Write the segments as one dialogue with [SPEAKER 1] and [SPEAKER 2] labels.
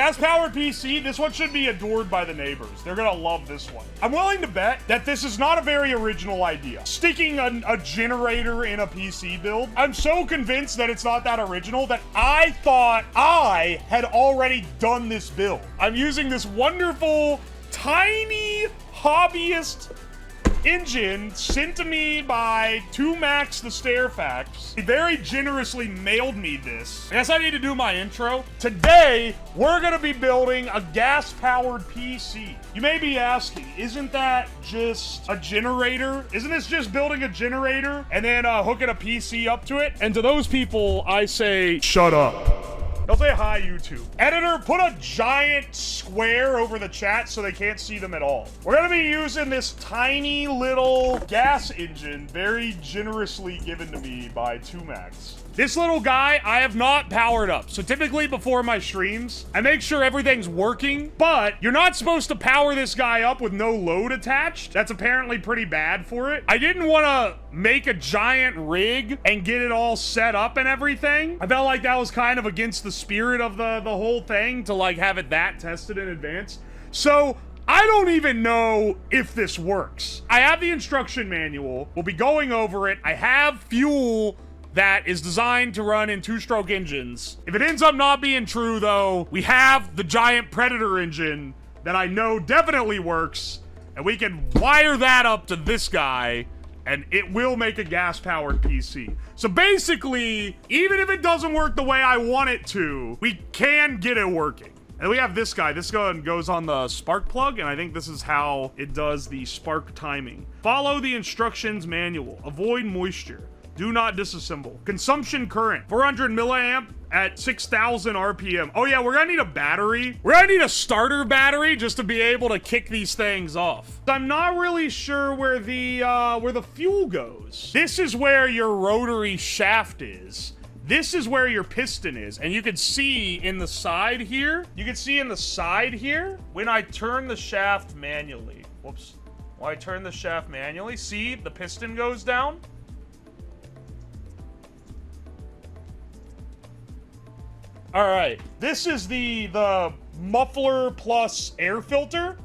[SPEAKER 1] gas-powered PC, this one should be adored by the neighbors. They're gonna love this one. I'm willing to bet that this is not a very original idea. Sticking a generator in a PC build. I'm so convinced that it's not that original that I thought I had already done this build. I'm using this wonderful, tiny, hobbyist engine sent to me by 2Max the Stairfax. He very generously mailed me this. I guess I need to do my intro. Today, we're gonna be building a gas-powered PC. You may be asking, isn't that just a generator? Isn't this just building a generator and then hooking a PC up to it? And to those people, I say, shut up. They'll say hi, YouTube. Editor, put a giant square over the chat so they can't see them at all. We're gonna be using this tiny little gas engine, very generously given to me by 2Max. This little guy, I have not powered up. So typically before my streams, I make sure everything's working, but you're not supposed to power this guy up with no load attached. That's apparently pretty bad for it. I didn't want to make a giant rig and get it all set up and everything. I felt like that was kind of against the spirit of the whole thing to like have it that tested in advance. So I don't even know if this works. I have the instruction manual. We'll be going over it. I have fuel that is designed to run in 2-stroke engines. If it ends up not being true, though, we have the giant Predator engine that I know definitely works, and we can wire that up to this guy, and it will make a gas-powered PC. So basically, even if it doesn't work the way I want it to, we can get it working. And we have this guy. This gun goes on the spark plug, and I think this is how it does the spark timing. Follow the instructions manual. Avoid moisture. Do not disassemble. Consumption current, 400 milliamp at 6,000 RPM. Oh yeah, we're gonna need a battery. We're gonna need a starter battery just to be able to kick these things off. I'm not really sure where the fuel goes. This is where your rotary shaft is. This is where your piston is. And you can see in the side here, when I turn the shaft manually, whoops. When I turn the shaft manually, see the piston goes down? All right, this is the muffler plus air filter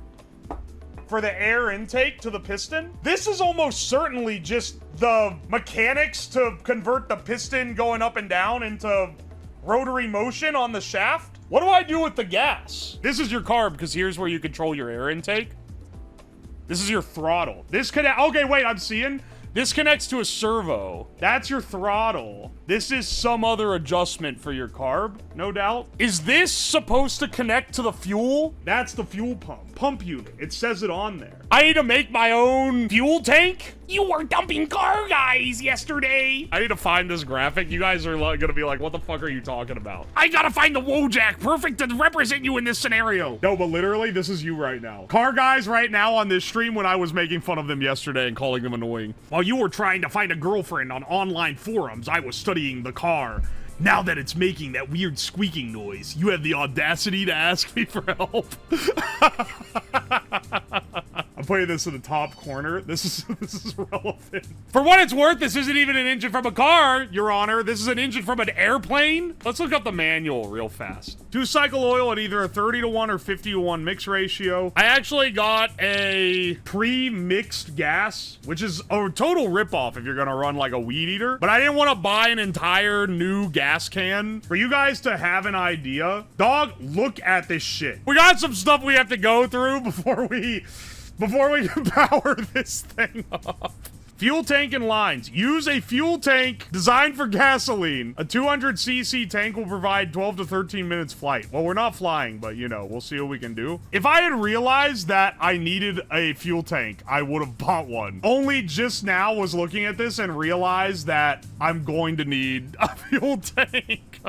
[SPEAKER 1] for the air intake to the piston. This is almost certainly just the mechanics to convert the piston going up and down into rotary motion on the shaft. What do I do with the gas? This is your carb, because here's where you control your air intake. This is your throttle. Okay, wait, I'm seeing. This connects to a servo. That's your throttle. This is some other adjustment for your carb, no doubt. Is this supposed to connect to the fuel? That's the fuel pump unit. It says it on there. I need to make my own fuel tank? You were dumping car guys yesterday. I need to find this graphic. You guys are gonna be like, what the fuck are you talking about? I gotta find the Wojak, perfect to represent you in this scenario. No, but literally, this is you right now. Car guys right now on this stream when I was making fun of them yesterday and calling them annoying. While you were trying to find a girlfriend on online forums, I was studying the car. Now that it's making that weird squeaking noise, you have the audacity to ask me for help. I'm putting this in the top corner. This is relevant. For what it's worth, this isn't even an engine from a car, Your Honor. This is an engine from an airplane. Let's look up the manual real fast. 2-cycle oil at either a 30-to-1 or 50-to-1 mix ratio. I actually got a pre-mixed gas, which is a total ripoff if you're gonna run like a weed eater. But I didn't want to buy an entire new gas can. For you guys to have an idea, dog, look at this shit. We got some stuff we have to go through before we can power this thing up. Fuel tank and lines. Use a fuel tank designed for gasoline. A 200cc tank will provide 12 to 13 minutes flight. Well, we're not flying, but you know, we'll see what we can do. If I had realized that I needed a fuel tank, I would have bought one. Only just now was looking at this and realized that I'm going to need a fuel tank.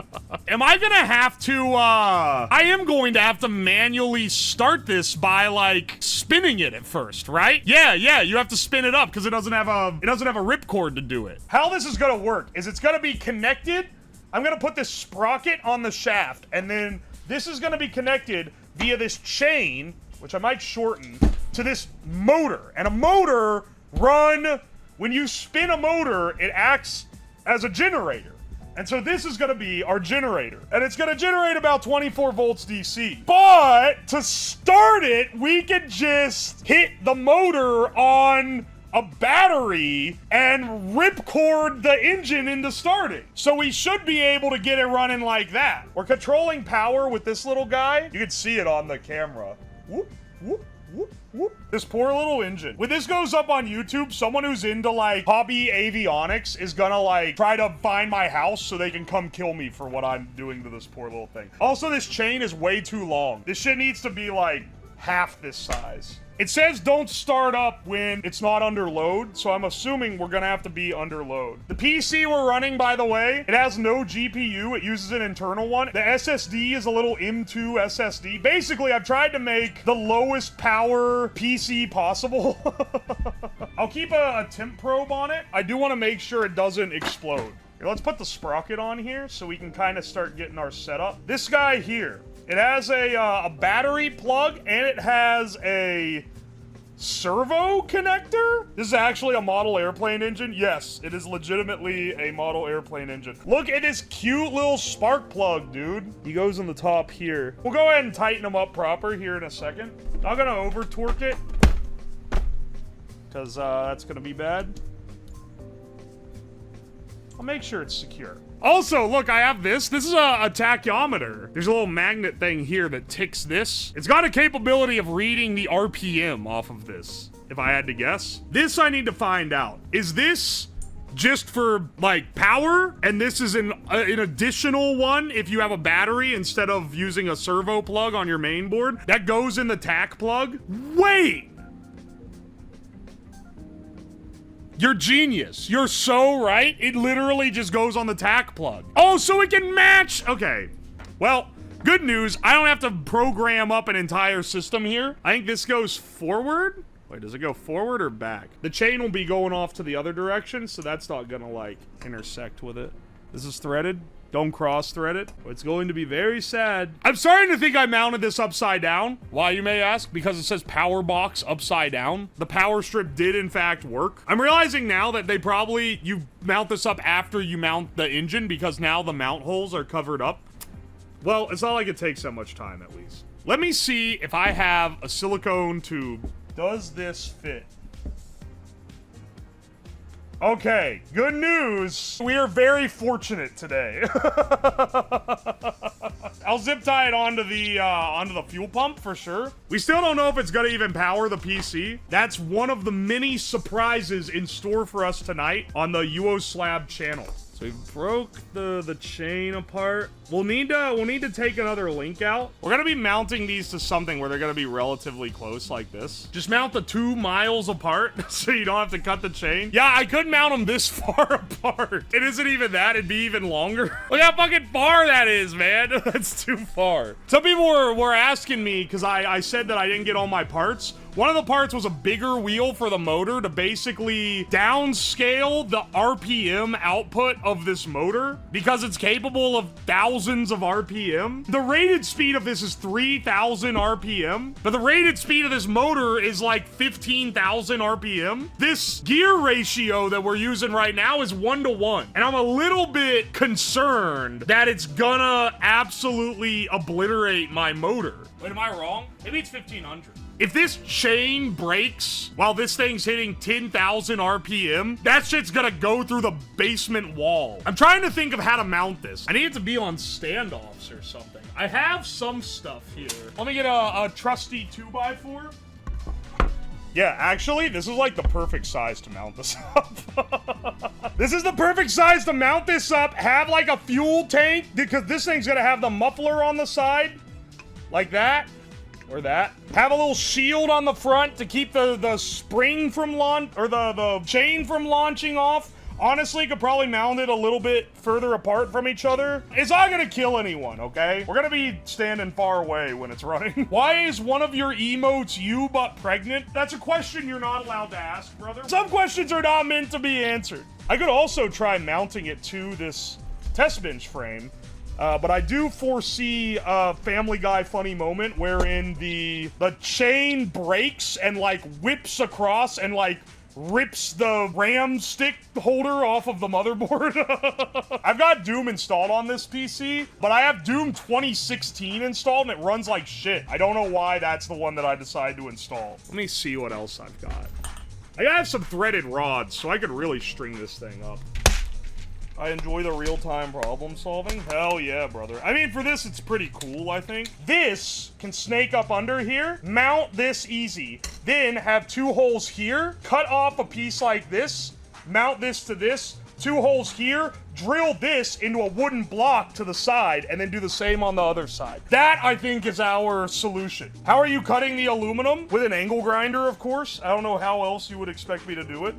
[SPEAKER 1] Am I gonna have to, I am going to have to manually start this by like spinning it at first, right? Yeah, you have to spin it up because it doesn't have a ripcord to do it. How this is gonna work is it's gonna be connected. I'm gonna put this sprocket on the shaft, and then this is gonna be connected via this chain, which I might shorten, to this motor. And a motor when you spin a motor, it acts as a generator. And so this is gonna be our generator. And it's gonna generate about 24 volts DC. But to start it, we can just hit the motor on a battery and ripcord the engine into starting. So we should be able to get it running like that. We're controlling power with this little guy. You can see it on the camera. Whoop, whoop, whoop, whoop. This poor little engine. When this goes up on YouTube, someone who's into like hobby avionics is gonna like try to find my house so they can come kill me for what I'm doing to this poor little thing. Also, this chain is way too long. This shit needs to be like half this size. It says don't start up when it's not under load, so I'm assuming we're gonna have to be under load. The PC we're running, by the way, it has no GPU, it uses an internal one. The SSD is a little M2 SSD. Basically, I've tried to make the lowest power PC possible. I'll keep a temp probe on it. I do wanna make sure it doesn't explode. Here, let's put the sprocket on here so we can kind of start getting our setup. This guy here, it has a battery plug, and it has a servo connector? This is actually a model airplane engine. Yes, it is legitimately a model airplane engine. Look at this cute little spark plug, dude. He goes on the top here. We'll go ahead and tighten him up proper here in a second. Not gonna over torque it, because that's gonna be bad. I'll make sure it's secure. Also, look, I have this. This is a tachyometer. There's a little magnet thing here that ticks this. It's got a capability of reading the RPM off of this, if I had to guess. This I need to find out. Is this just for, like, power? And this is an additional one if you have a battery instead of using a servo plug on your main board? That goes in the tach plug? Wait! You're genius. You're so right. It literally just goes on the tach plug. Oh, so it can match. Okay. Well, good news. I don't have to program up an entire system here. I think this goes forward. Wait, does it go forward or back? The chain will be going off to the other direction, so that's not gonna, like, intersect with it. This is threaded. Don't cross-thread it. It's going to be very sad. I'm starting to think I mounted this upside down. Why, you may ask? Because it says power box upside down. The power strip did, in fact, work. I'm realizing now that you mount this up after you mount the engine because now the mount holes are covered up. Well, it's not like it takes that much time, at least. Let me see if I have a silicone tube. Does this fit? Okay, good news. We are very fortunate today. I'll zip tie it onto the fuel pump for sure. We still don't know if it's gonna even power the PC. That's one of the many surprises in store for us tonight on the UOSlab channel. So we broke the chain apart. We'll need to take another link out. We're gonna be mounting these to something where they're gonna be relatively close like this. Just mount the 2 miles apart so you don't have to cut the chain. Yeah, I could mount them this far apart. It isn't even that, it'd be even longer. Look how fucking far that is, man. That's too far. Some people were asking me, because I said that I didn't get all my parts. One of the parts was a bigger wheel for the motor to basically downscale the RPM output of this motor because it's capable of thousands of RPM. The rated speed of this is 3,000 RPM, but the rated speed of this motor is like 15,000 RPM. This gear ratio that we're using right now is 1:1, and I'm a little bit concerned that it's gonna absolutely obliterate my motor. Wait, am I wrong? Maybe it's 1,500. If this chain breaks while this thing's hitting 10,000 RPM, that shit's gonna go through the basement wall. I'm trying to think of how to mount this. I need it to be on standoffs or something. I have some stuff here. Let me get a trusty 2x4. Yeah, actually, this is like the perfect size to mount this up. This is the perfect size to mount this up. Have like a fuel tank, because this thing's gonna have the muffler on the side. Like that. Or that. Have a little shield on the front to keep the spring from the chain from launching off. Honestly, could probably mount it a little bit further apart from each other. It's not gonna kill anyone, okay? We're gonna be standing far away when it's running. Why is one of your emotes you but pregnant? That's a question you're not allowed to ask, brother. Some questions are not meant to be answered. I could also try mounting it to this test bench frame. But I do foresee a Family Guy funny moment wherein the chain breaks and like whips across and like rips the RAM stick holder off of the motherboard. I've got Doom installed on this PC, but I have Doom 2016 installed and it runs like shit. I don't know why that's the one that I decided to install. Let me see what else I've got. I have some threaded rods, so I could really string this thing up. I enjoy the real-time problem solving. Hell yeah, brother. I mean, for this, it's pretty cool, I think. This can snake up under here, mount this easy, then have 2 holes here, cut off a piece like this, mount this to this, 2 holes here, drill this into a wooden block to the side, and then do the same on the other side. That, I think, is our solution. How are you cutting the aluminum? With an angle grinder, of course. I don't know how else you would expect me to do it.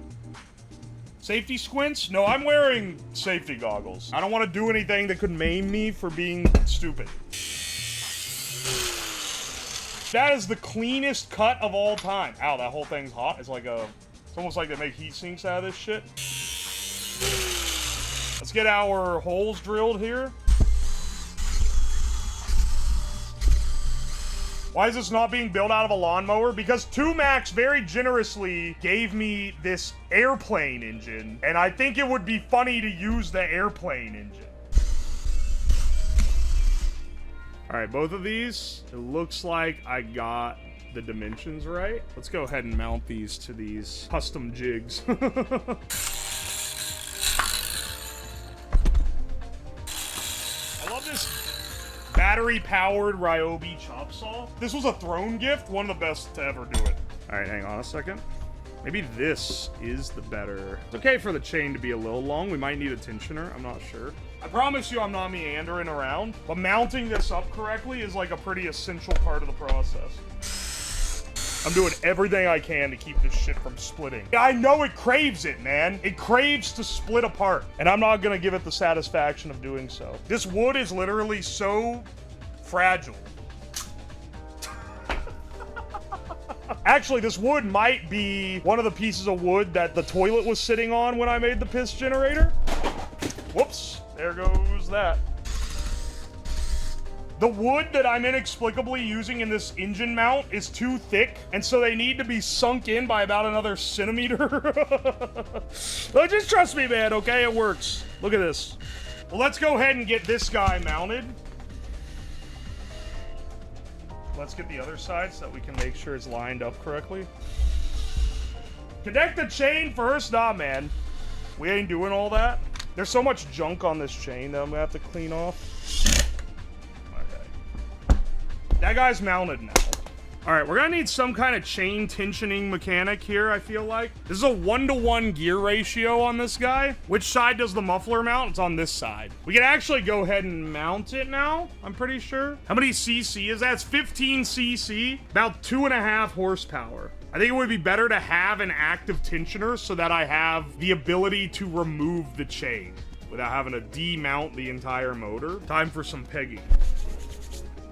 [SPEAKER 1] Safety squints? No, I'm wearing safety goggles. I don't want to do anything that could maim me for being stupid. That is the cleanest cut of all time. Ow, that whole thing's hot. It's like it's almost like they make heat sinks out of this shit. Let's get our holes drilled here. Why is this not being built out of a lawnmower? Because 2Max very generously gave me this airplane engine, and I think it would be funny to use the airplane engine. All right, both of these, it looks like I got the dimensions right. Let's go ahead and mount these to these custom jigs. I love this battery-powered Ryobi chop saw. This was a throne gift, one of the best to ever do it. All right, hang on a second. Maybe this is the better. It's okay for the chain to be a little long. We might need a tensioner, I'm not sure. I promise you I'm not meandering around, but mounting this up correctly is like a pretty essential part of the process. I'm doing everything I can to keep this shit from splitting. I know it craves it, man. It craves to split apart, and I'm not gonna give it the satisfaction of doing so. This wood is literally so fragile. Actually, this wood might be one of the pieces of wood that the toilet was sitting on when I made the piss generator. Whoops, there goes that. The wood that I'm inexplicably using in this engine mount is too thick, and so they need to be sunk in by about another centimeter. Well, just trust me, man, okay? It works. Look at this. Well, let's go ahead and get this guy mounted. Let's get the other side so that we can make sure it's lined up correctly. Connect the chain first. Nah, man. We ain't doing all that. There's so much junk on this chain that I'm gonna have to clean off. That guy's mounted now. All right, we're gonna need some kind of chain tensioning mechanic here, I feel like. This is a 1-to-1 gear ratio on this guy. Which side does the muffler mount? It's on this side. We can actually go ahead and mount it now, I'm pretty sure. How many cc is that? It's 15 cc, about 2.5 horsepower. I think it would be better to have an active tensioner so that I have the ability to remove the chain without having to demount the entire motor. Time for some pegging.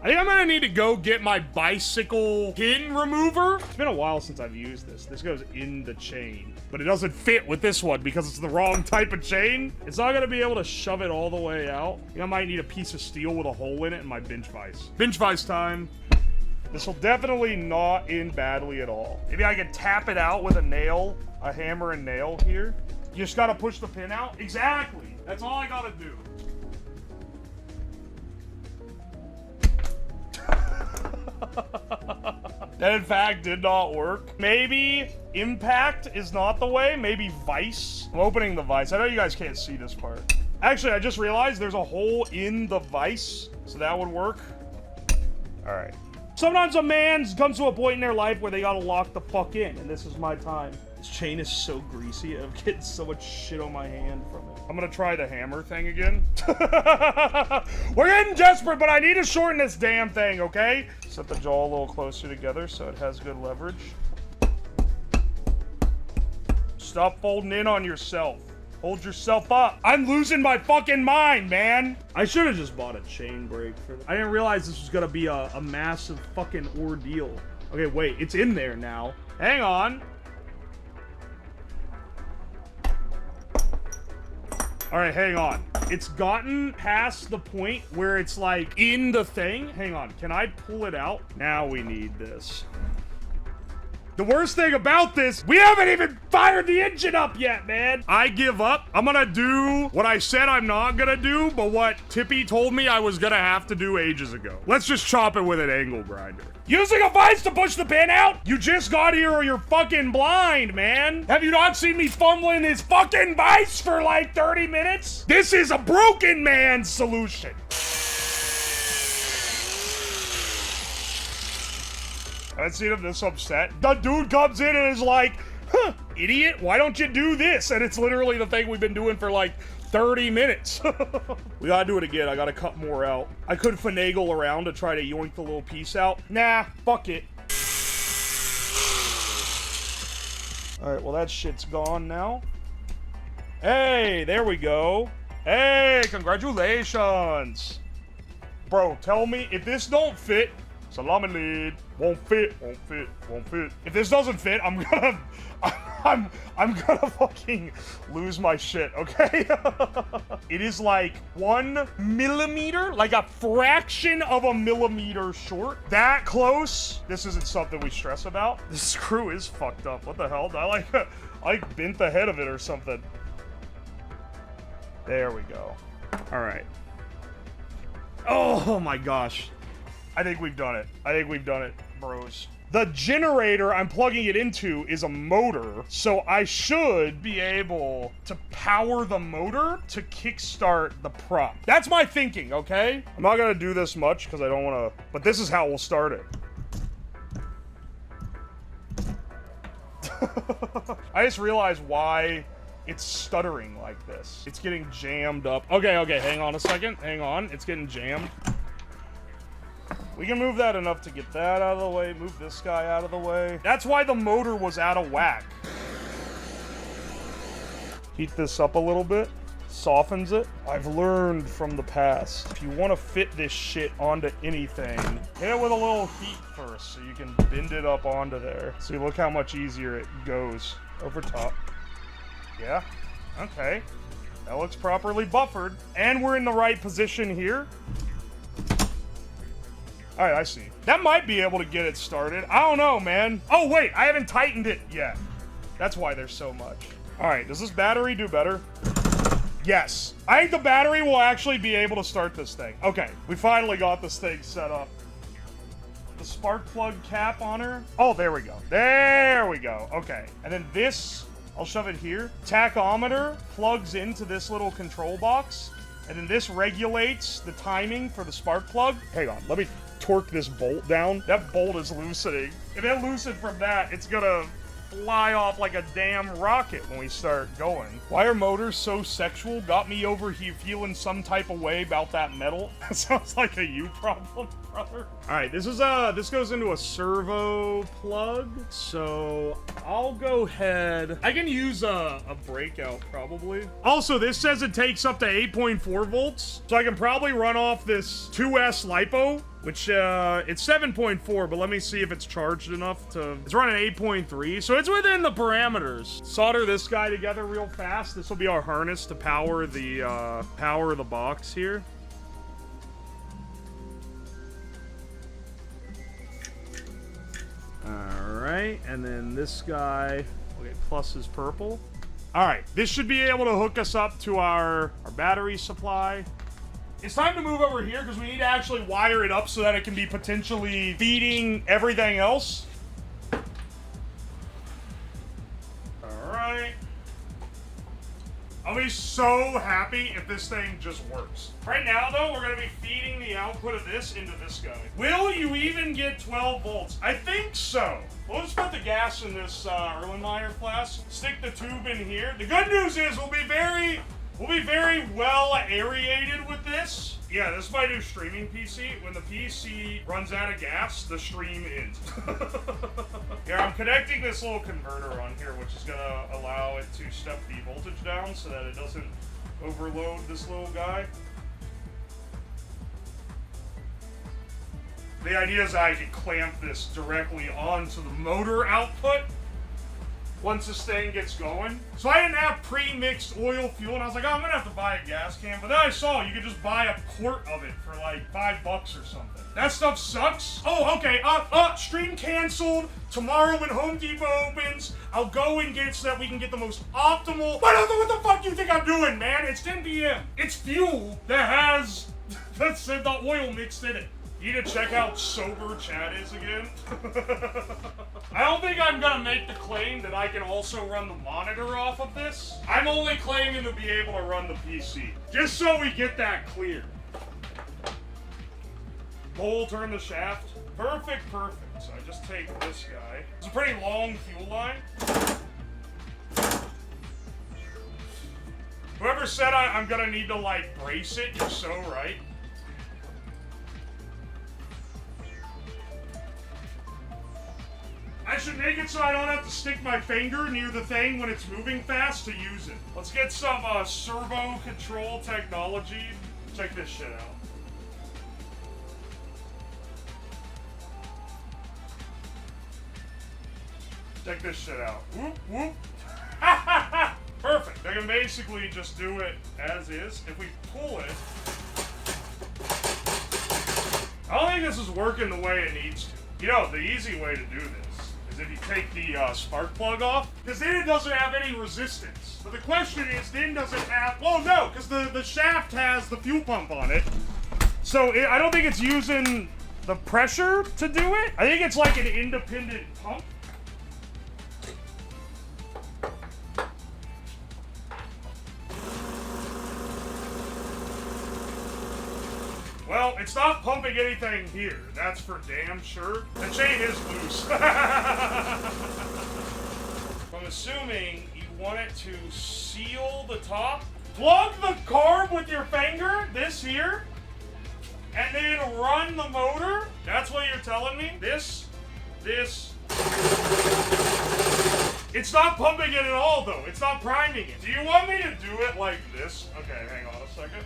[SPEAKER 1] I think I'm gonna need to go get my bicycle pin remover. It's been a while since I've used this. This goes in the chain, but it doesn't fit with this one because it's the wrong type of chain. It's not gonna be able to shove it all the way out. I think I might need a piece of steel with a hole in it in my bench vise. Bench vise time. This will definitely not end badly at all. Maybe I can tap it out with a nail, a hammer and nail here. You just gotta push the pin out. Exactly. That's all I gotta do. That in fact did not work. Maybe impact is not the way. Maybe vice. I'm opening the vice. I know you guys can't see this part. Actually, I just realized there's a hole in the vice, so that would work. All right. Sometimes a man comes to a point in their life where they gotta lock the fuck in, and this is my time. This chain is so greasy. I'm getting so much shit on my hand from it. I'm gonna try the hammer thing again. We're getting desperate, but I need to shorten this damn thing, okay? Set the jaw a little closer together so it has good leverage. Stop folding in on yourself. Hold yourself up. I'm losing my fucking mind, man. I should have just bought a chain brake for this. I didn't realize this was gonna be a massive fucking ordeal. Okay, wait, it's in there now. Hang on. All right, hang on. It's gotten past the point where it's like in the thing. Hang on, can I pull it out? Now we need this. The worst thing about this, we haven't even fired the engine up yet, man. I give up. I'm gonna do what I said I'm not gonna do, but what Tippy told me I was gonna have to do ages ago. Let's just chop it with an angle grinder. Using a vise to push the pin out? You just got here or you're fucking blind, man. Have you not seen me fumbling this fucking vise for like 30 minutes? This is a broken man's solution. I haven't seen him this upset. The dude comes in and is like, huh, idiot, why don't you do this? And it's literally the thing we've been doing for like 30 minutes. We gotta do it again. I gotta cut more out. I could finagle around to try to yoink the little piece out. Nah, fuck it. All right, well, that shit's gone now. Hey, there we go. Hey, congratulations. Bro, tell me if this don't fit. Salami lead. Won't fit, won't fit, won't fit. If this doesn't fit, I'm gonna fucking lose my shit, okay? It is like 1 millimeter, like a fraction of a millimeter short. That close. This isn't something we stress about. This screw is fucked up. What the hell? I like bent the head of it or something. There we go. All right. Oh my gosh. I think we've done it. I think we've done it, bros. The generator I'm plugging it into is a motor, so I should be able to power the motor to kickstart the prop. That's my thinking, okay? I'm not gonna do this much because I don't wanna, but this is how we'll start it. I just realized why it's stuttering like this. It's getting jammed up. Okay, hang on a second. Hang on, it's getting jammed. We can move that enough to get that out of the way, move this guy out of the way. That's why the motor was out of whack. Heat this up a little bit, softens it. I've learned from the past. If you want to fit this shit onto anything, hit it with a little heat first so you can bend it up onto there. See, look how much easier it goes over top. Yeah, okay. That looks properly buffered. And we're in the right position here. All right, I see. That might be able to get it started. I don't know, man. Oh, wait, I haven't tightened it yet. That's why there's so much. All right, does this battery do better? Yes. I think the battery will actually be able to start this thing. Okay, we finally got this thing set up. The spark plug cap on her. Oh, there we go. There we go. Okay, and then this, I'll shove it here. Tachometer plugs into this little control box. And then this regulates the timing for the spark plug. Hang on, let me torque this bolt down. That bolt is loosening. If it loosened from that, it's gonna fly off like a damn rocket when we start going. Why are motors so sexual? Got me over here feeling some type of way about that metal. That sounds like a you problem, brother. All right, this goes into a servo plug. So I'll go ahead. I can use a breakout probably. Also, this says it takes up to 8.4 volts. So I can probably run off this 2S LiPo, which it's 7.4, but let me see if it's charged enough to, it's running 8.3, so it's within the parameters. Solder this guy together real fast. This will be our harness to power the box here. All right, and then this guy, okay, plus is purple. All right, this should be able to hook us up to our battery supply. It's time to move over here because we need to actually wire it up so that it can be potentially feeding everything else. All right. I'll be so happy if this thing just works. Right now, though, we're going to be feeding the output of this into this guy. Will you even get 12 volts? I think so. We'll just put the gas in this Erlenmeyer flask, stick the tube in here. The good news is we'll be very well aerated with this. Yeah, this is my new streaming PC. When the PC runs out of gas, the stream ends. Yeah, I'm connecting this little converter on here, which is gonna allow it to step the voltage down so that it doesn't overload this little guy. The idea is I can clamp this directly onto the motor output. once this thing gets going. So I didn't have pre-mixed oil fuel, and I was like, oh, I'm gonna have to buy a gas can. But then I saw you could just buy a quart of it for like $5 or something. That stuff sucks. Oh, okay, stream canceled. Tomorrow when Home Depot opens, I'll go and get it so that we can get the most optimal. What the fuck do you think I'm doing, man? It's 10 p.m. It's fuel that has the oil mixed in it. You need to check out sober Chad is again. I don't think I'm gonna make the claim that I can also run the monitor off of this. I'm only claiming to be able to run the PC. Just so we get that clear. Bowl, turn the shaft. Perfect. So I just take this guy. It's a pretty long fuel line. Whoever said I'm gonna need to like brace it, you're so right. I should make it so I don't have to stick my finger near the thing when it's moving fast to use it. Let's get some servo control technology. Check this shit out. Check this shit out. Whoop, whoop. Perfect. I can basically just do it as is. If we pull it... I don't think this is working the way it needs to. You know, the easy way to do this is if you take the spark plug off, because then it doesn't have any resistance. But the question is, then does it have... Well, no, because the shaft has the fuel pump on it. So I don't think it's using the pressure to do it. I think it's like an independent pump. Well, it's not pumping anything here. That's for damn sure. The chain is loose. I'm assuming you want it to seal the top. Plug the carb with your finger, this here, and then run the motor. That's what you're telling me? This. It's not pumping it at all, though. It's not priming it. Do you want me to do it like this? Okay, hang on a second.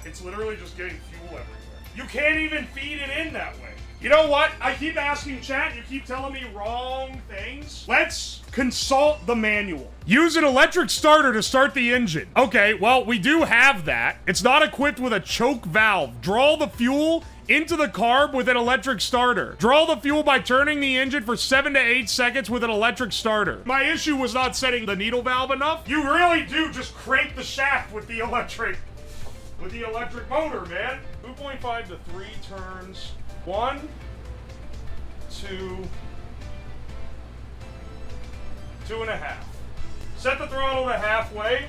[SPEAKER 1] It's literally just getting fuel everywhere. You can't even feed it in that way. You know what? I keep asking chat, you keep telling me wrong things. Let's consult the manual. Use an electric starter to start the engine. Okay, well, we do have that. It's not equipped with a choke valve. Draw the fuel into the carb with an electric starter. Draw the fuel by turning the engine for 7 to 8 seconds with an electric starter. My issue was not setting the needle valve enough. You really do just crank the shaft with the electric motor, man. 2.5 to 3 turns. 1, 2, 2.5. Set the throttle to halfway.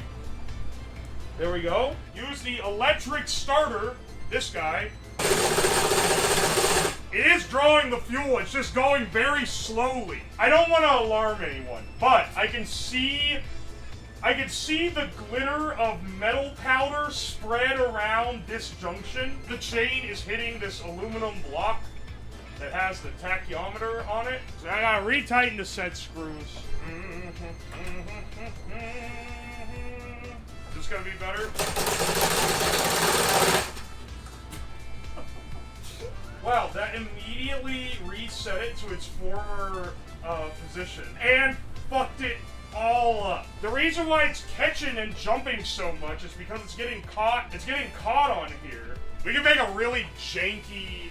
[SPEAKER 1] There we go. Use the electric starter, this guy. It is drawing the fuel, it's just going very slowly. I don't want to alarm anyone, but I can see the glitter of metal powder spread around this junction. The chain is hitting this aluminum block that has the tachyometer on it. So I gotta retighten the set screws. Is this gonna be better? Wow, that immediately reset it to its former position and fucked it all up. The reason why it's catching and jumping so much is because it's getting caught on here. We can make a really janky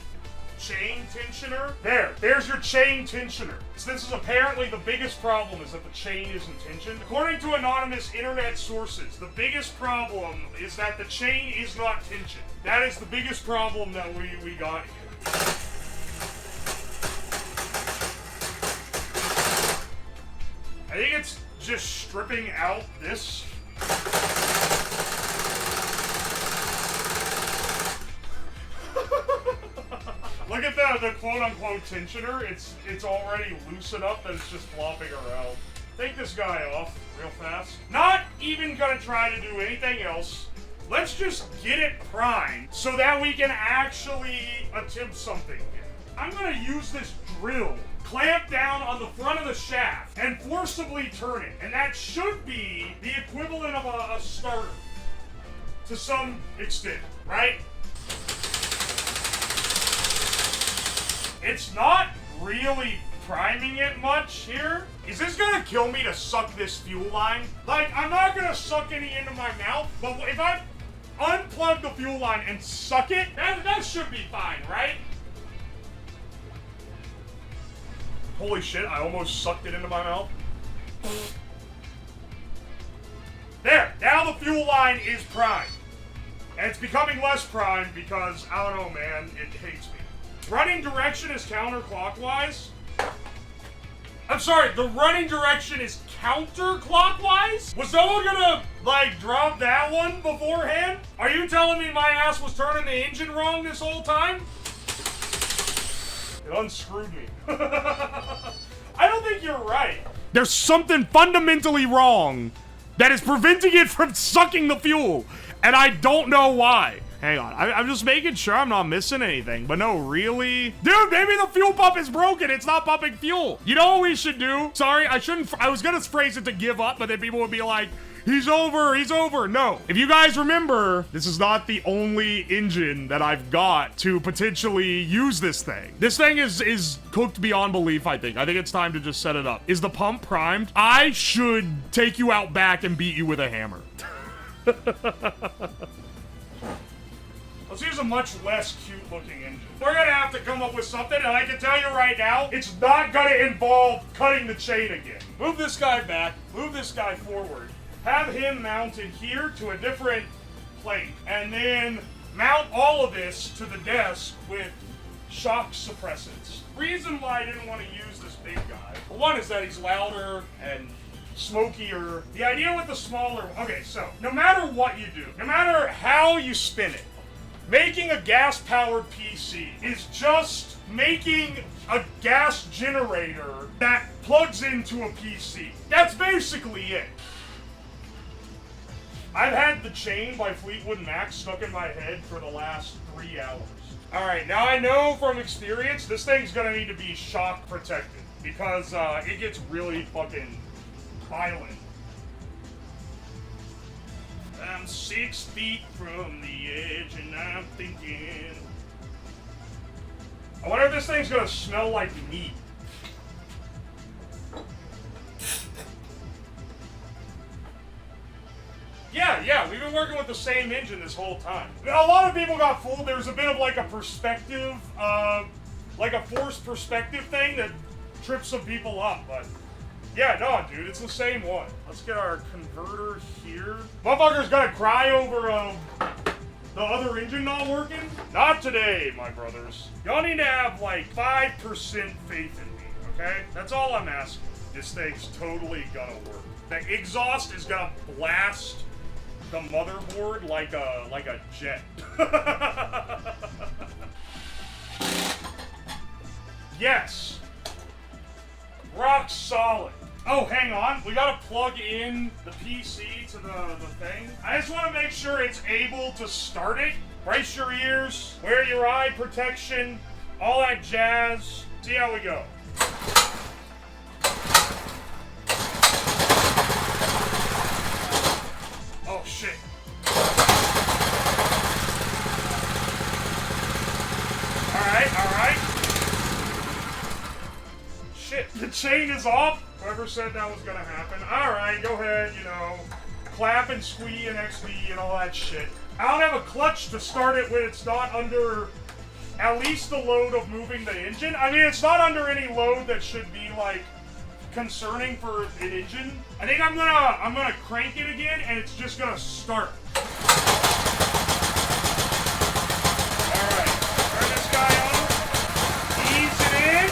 [SPEAKER 1] chain tensioner. There's your chain tensioner. So this is apparently the biggest problem, is that the chain isn't tensioned. According to anonymous internet sources, the biggest problem is that the chain is not tensioned. That is the biggest problem that we got here. I think it's just stripping out this. Look at the quote-unquote tensioner. It's already loose enough that it's just flopping around. Take this guy off real fast. Not even gonna try to do anything else. Let's just get it primed so that we can actually attempt something here. I'm gonna use this drill, clamp down on the front of the shaft, and forcibly turn it. And that should be the equivalent of a starter to some extent, right? It's not really priming it much here. Is this gonna kill me to suck this fuel line? Like, I'm not gonna suck any into my mouth, but if I unplug the fuel line and suck it, that should be fine, right? Holy shit, I almost sucked it into my mouth. There, now the fuel line is primed. And it's becoming less primed because, I don't know, man, it hates me. Running direction is counterclockwise. I'm sorry, the running direction is counterclockwise? Was someone gonna, like, drop that one beforehand? Are you telling me my ass was turning the engine wrong this whole time? It unscrewed me. I don't think you're right. There's something fundamentally wrong that is preventing it from sucking the fuel, and I don't know why. Hang on, I'm just making sure I'm not missing anything, but no, really? Dude, maybe the fuel pump is broken. It's not pumping fuel. You know what we should do? Sorry, I was gonna phrase it to give up, but then people would be like, he's over, he's over. No. If you guys remember, this is not the only engine that I've got to potentially use this thing. This thing is cooked beyond belief, I think. I think it's time to just set it up. Is the pump primed? I should take you out back and beat you with a hammer. Let's use a much less cute looking engine. We're gonna have to come up with something, and I can tell you right now, it's not gonna involve cutting the chain again. Move this guy back, move this guy forward. Have him mounted here to a different plate, and then mount all of this to the desk with shock suppressants. Reason why I didn't want to use this big guy, for one, is that he's louder and smokier. The idea with the smaller, okay, so no matter what you do, no matter how you spin it, making a gas-powered PC is just making a gas generator that plugs into a PC. That's basically it. I've had the Chain by Fleetwood Mac stuck in my head for the last 3 hours. Alright, now I know from experience this thing's gonna need to be shock protected because it gets really fucking violent. I'm 6 feet from the edge and I'm thinking, I wonder if this thing's gonna smell like meat. Yeah, we've been working with the same engine this whole time. A lot of people got fooled. There's a bit of like a perspective, like a forced perspective thing that trips some people up, but yeah, no, dude, it's the same one. Let's get our converter here. Motherfucker's gonna cry over the other engine not working? Not today, my brothers. Y'all need to have like 5% faith in me, okay? That's all I'm asking. This thing's totally gonna work. The exhaust is gonna blast the motherboard like a jet. Yes. Rock solid. Oh, hang on. We gotta plug in the PC to the thing. I just want to make sure it's able to start it. Brace your ears, wear your eye protection, all that jazz. See how we go. Oh, shit. Alright. Shit, the chain is off. Whoever said that was gonna happen. Alright, go ahead, you know, clap and squee and XD and all that shit. I don't have a clutch to start it when it's not under at least the load of moving the engine. I mean, it's not under any load that should be, like, concerning for an engine. I think I'm gonna crank it again and it's just gonna start. Alright, turn this guy on. Ease it in.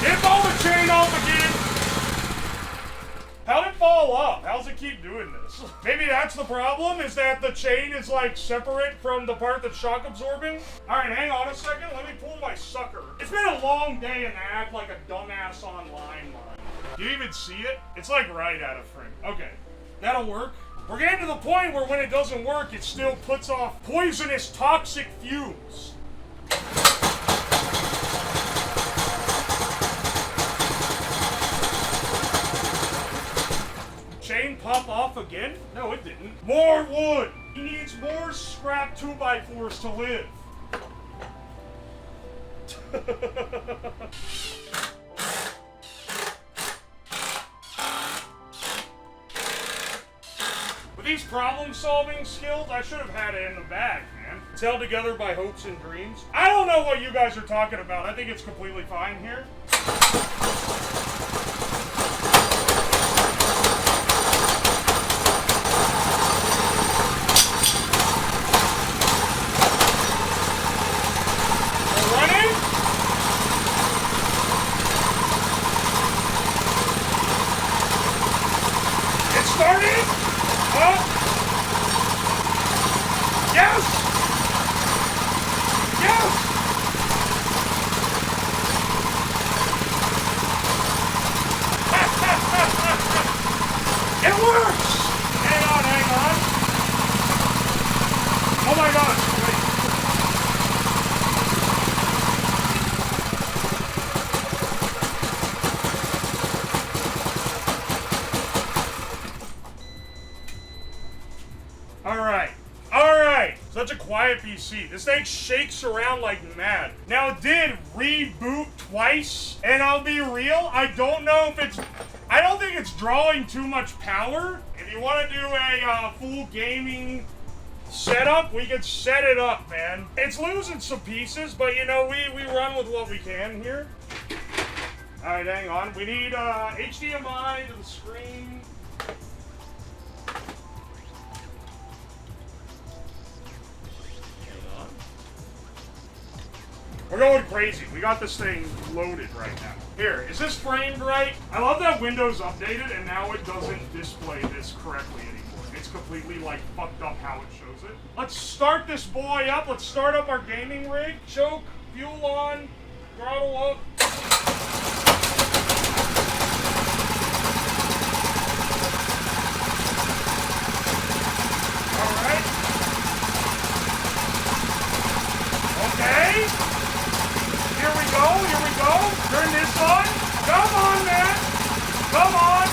[SPEAKER 1] Get all the chain off again. How'd it fall off? How's it keep doing this? Maybe that's the problem, is that the chain is like separate from the part that's shock absorbing? Alright, hang on a second. Let me pull my sucker. It's been a long day and I act like a dumbass online line. Do you even see it? It's like right out of frame. Okay, that'll work. We're getting to the point where when it doesn't work, it still puts off poisonous, toxic fumes. Chain pop off again? No, it didn't. More wood! He needs more scrap 2x4s to live. With these problem-solving skills, I should have had it in the bag, man. It's held together by hopes and dreams. I don't know what you guys are talking about. I think it's completely fine here. Such a quiet PC. This thing shakes around like mad. Now it did reboot twice, and I'll be real, I don't think it's drawing too much power. If you want to do a full gaming setup, we can set it up, man. It's losing some pieces, but you know, we run with what we can here. All right, hang on. We need HDMI to the screen. We're going crazy. We got this thing loaded right now. Here, is this framed right? I love that Windows updated and now it doesn't display this correctly anymore. It's completely like fucked up how it shows it. Let's start this boy up. Let's start up our gaming rig. Choke, fuel on, throttle up. All right. Okay. Here we go. Turn this on. Come on, man. Come on.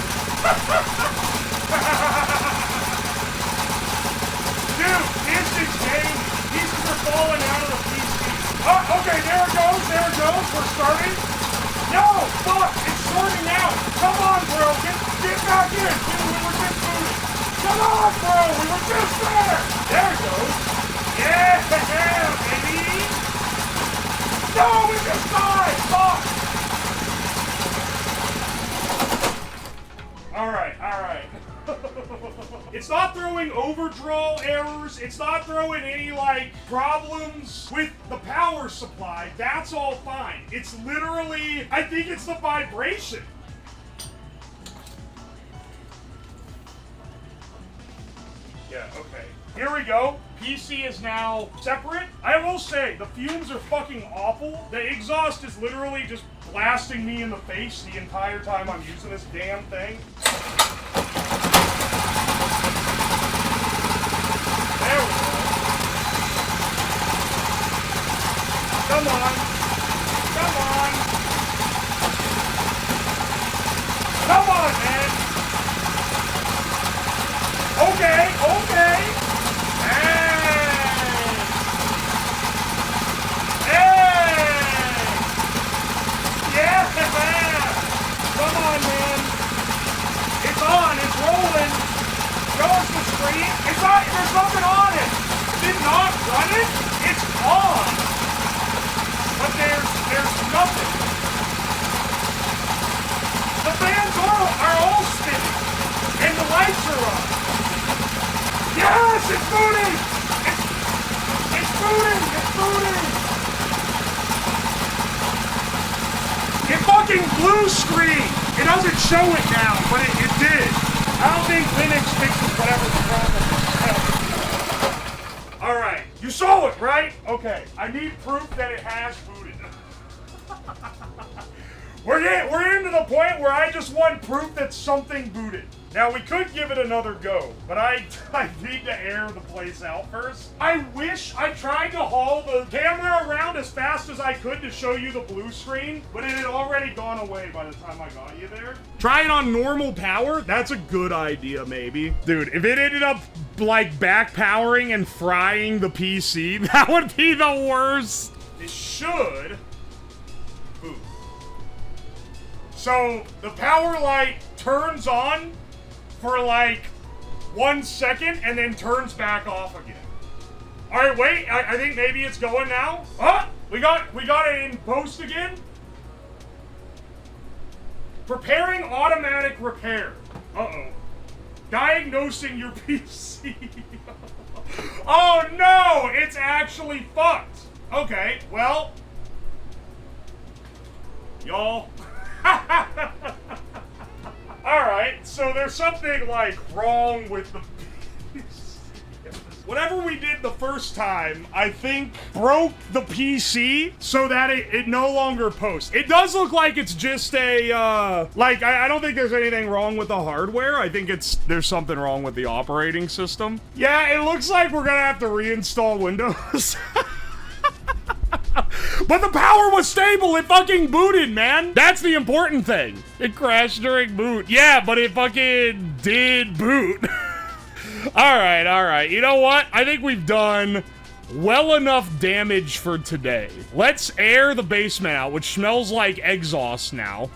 [SPEAKER 1] Dude, this is game. Pieces are falling out of the PC. Oh, okay, there it goes. We're starting. No, fuck, it's sorting out. Come on, bro. Get back in. We were just moving. Come on, bro. We were just there. There it goes. Yeah, baby. No, we just died! Fuck! Alright. It's not throwing overdraw errors. It's not throwing any, like, problems with the power supply. That's all fine. It's literally, I think it's the vibration. Yeah, okay. Here we go. PC is now separate. I will say, the fumes are fucking awful. The exhaust is literally just blasting me in the face the entire time I'm using this damn thing. There we go. Come on. Come on, man. Okay. Come on, man. It's on. It's rolling. Show us the screen. It's on. There's nothing on it. Did not run it. It's on. But there's nothing. The fans are all spinning. And the lights are on. Yes, it's booting. It's booting. It fucking blue screen! It doesn't show it now, but it did. I don't think Linux fixes whatever the problem is. Alright, you saw it, right? Okay, I need proof that it has booted. We're into the point where I just want proof that something booted. Now, we could give it another go, but I need to air the place out first. I wish I tried to haul the camera around as fast as I could to show you the blue screen, but it had already gone away by the time I got you there. Try it on normal power? That's a good idea, maybe. Dude, if it ended up, like, back powering and frying the PC, that would be the worst. It should boot. So, the power light turns on for like 1 second and then turns back off again. All right, wait, I think maybe it's going now. Oh, we got it in post again. Preparing automatic repair. Uh-oh. Diagnosing your PC. Oh no, it's actually fucked. Okay, well, y'all. Alright, so there's something, like, wrong with the PC. Whatever we did the first time, I think, broke the PC so that it no longer posts. It does look like it's just a, I don't think there's anything wrong with the hardware. I think there's something wrong with the operating system. Yeah, it looks like we're gonna have to reinstall Windows. But the power was stable. It fucking booted, man. That's the important thing. It crashed during boot. Yeah, but it fucking did boot. All right. You know what? I think we've done well enough damage for today. Let's air the basement out, which smells like exhaust now.